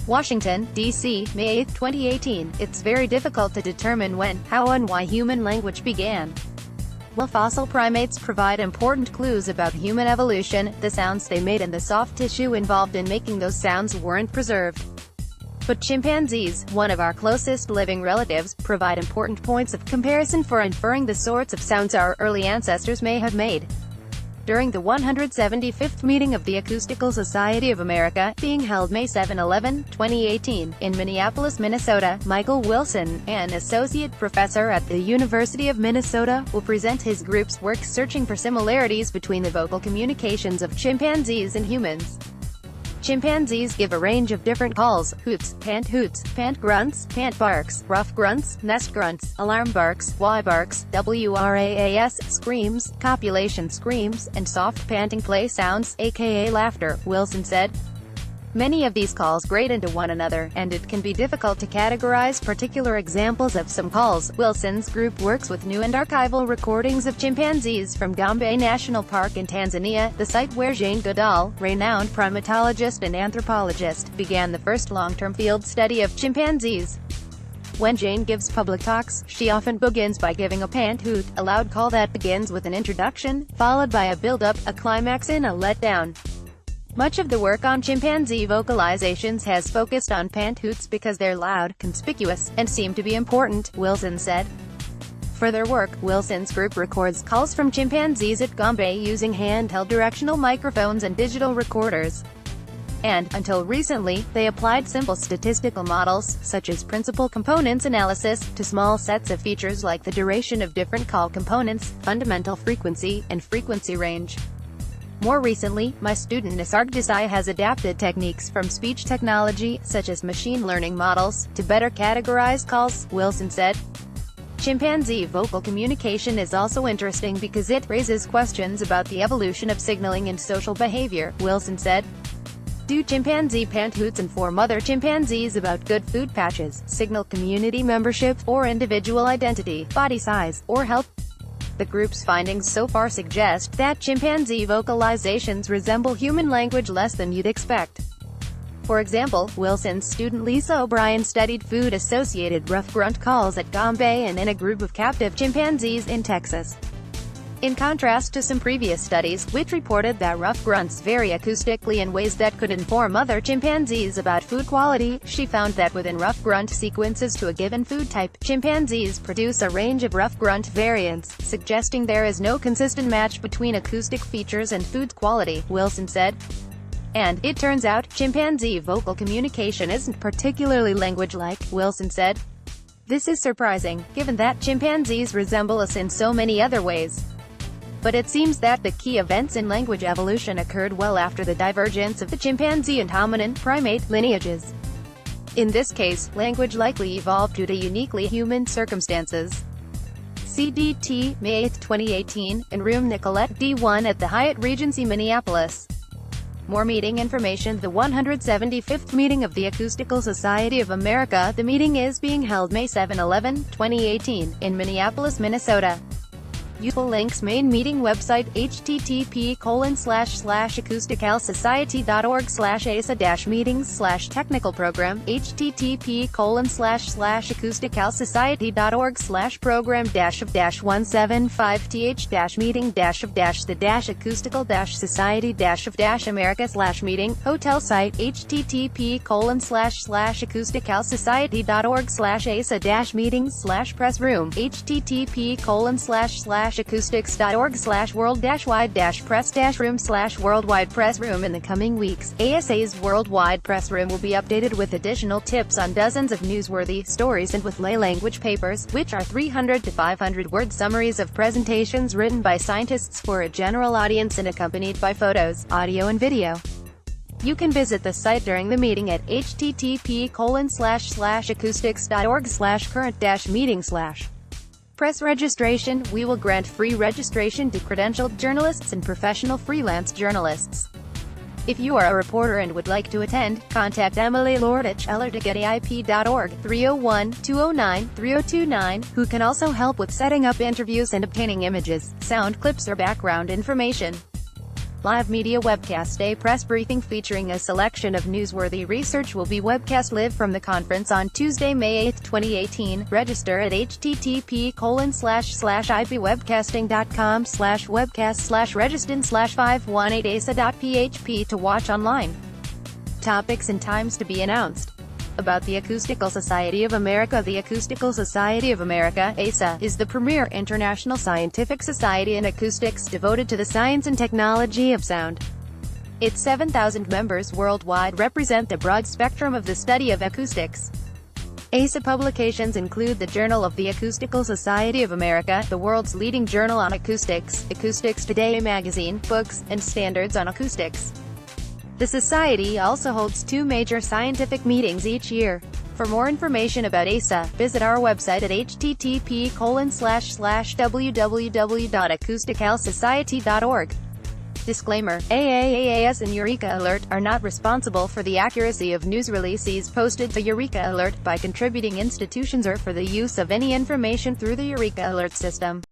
Washington, D.C., May 8, 2018. It's very difficult to determine when, how and why human language began. While fossil primates provide important clues about human evolution, the sounds they made and the soft tissue involved in making those sounds weren't preserved. But chimpanzees, one of our closest living relatives, provide important points of comparison for inferring the sorts of sounds our early ancestors may have made. During the 175th meeting of the Acoustical Society of America, being held May 7-11, 2018, in Minneapolis, Minnesota, Michael Wilson, an associate professor at the University of Minnesota, will present his group's work searching for similarities between the vocal communications of chimpanzees and humans. Chimpanzees give a range of different calls: hoots, pant grunts, pant barks, rough grunts, nest grunts, alarm barks, Y barks, WRAAS, screams, copulation screams, and soft panting play sounds, aka laughter, Wilson said. Many of these calls grade into one another, and it can be difficult to categorize particular examples of some calls. Wilson's group works with new and archival recordings of chimpanzees from Gombe National Park in Tanzania, the site where Jane Goodall, renowned primatologist and anthropologist, began the first long-term field study of chimpanzees. When Jane gives public talks, she often begins by giving a pant hoot, a loud call that begins with an introduction, followed by a build-up, a climax and a letdown. Much of the work on chimpanzee vocalizations has focused on pant hoots because they're loud, conspicuous, and seem to be important, Wilson said. For their work, Wilson's group records calls from chimpanzees at Gombe using handheld directional microphones and digital recorders. And, until recently, they applied simple statistical models, such as principal components analysis, to small sets of features like the duration of different call components, fundamental frequency, and frequency range. More recently, my student Nisarg Desai has adapted techniques from speech technology, such as machine learning models, to better categorize calls, Wilson said. Chimpanzee vocal communication is also interesting because it raises questions about the evolution of signaling and social behavior, Wilson said. Do chimpanzee pant hoots inform other chimpanzees about good food patches, signal community membership, or individual identity, body size, or health? The group's findings so far suggest that chimpanzee vocalizations resemble human language less than you'd expect. For example, Wilson's student Lisa O'Brien studied food-associated rough grunt calls at Gombe and in a group of captive chimpanzees in Texas. In contrast to some previous studies, which reported that rough grunts vary acoustically in ways that could inform other chimpanzees about food quality, she found that within rough grunt sequences to a given food type, chimpanzees produce a range of rough grunt variants, suggesting there is no consistent match between acoustic features and food quality, Wilson said. And, it turns out, chimpanzee vocal communication isn't particularly language-like, Wilson said. This is surprising, given that chimpanzees resemble us in so many other ways. But it seems that the key events in language evolution occurred well after the divergence of the chimpanzee and hominin primate lineages. In this case, language likely evolved due to uniquely human circumstances. CDT, May 8, 2018, in room Nicolette D1 at the Hyatt Regency Minneapolis. More meeting information: the 175th meeting of the Acoustical Society of America. The meeting is being held May 7-11, 2018, in Minneapolis, Minnesota. Useful links: main meeting website, http://acousticalsociety.org/asa-meetings/technical program, http://acousticalsociety.org/program-of-175th-meeting-of-acoustical-society-of-america/meeting, hotel site, http://acousticalsociety.org/asa-meetings/press room, http://acoustics.org/world-wide-press-room/worldwide press room. In the coming weeks, ASA's Worldwide Press Room will be updated with additional tips on dozens of newsworthy stories and with lay language papers, which are 300 to 500-word summaries of presentations written by scientists for a general audience and accompanied by photos, audio and video. You can visit the site during the meeting at http://acoustics.org/current-meeting/. Press registration. We will grant free registration to credentialed journalists and professional freelance journalists. If you are a reporter and would like to attend, contact Emily Lordich, eller@gettyip.org, 301-209-3029, who can also help with setting up interviews and obtaining images, sound clips or background information. Live media webcast. A press briefing featuring a selection of newsworthy research will be webcast live from the conference on Tuesday, May 8, 2018. Register at http://ipwebcasting.com/webcast/registan/518asa.php to watch online. Topics and times to be announced. About the Acoustical Society of America. The Acoustical Society of America, ASA, is the premier international scientific society in acoustics, devoted to the science and technology of sound. Its 7,000 members worldwide represent the broad spectrum of the study of acoustics. ASA publications include the Journal of the Acoustical Society of America, the world's leading journal on acoustics, Acoustics Today magazine, books, and standards on acoustics. The Society also holds 2 major scientific meetings each year. For more information about ASA, visit our website at http://www.acousticalsociety.org. Disclaimer: AAAS and Eureka Alert are not responsible for the accuracy of news releases posted to Eureka Alert by contributing institutions or for the use of any information through the Eureka Alert system.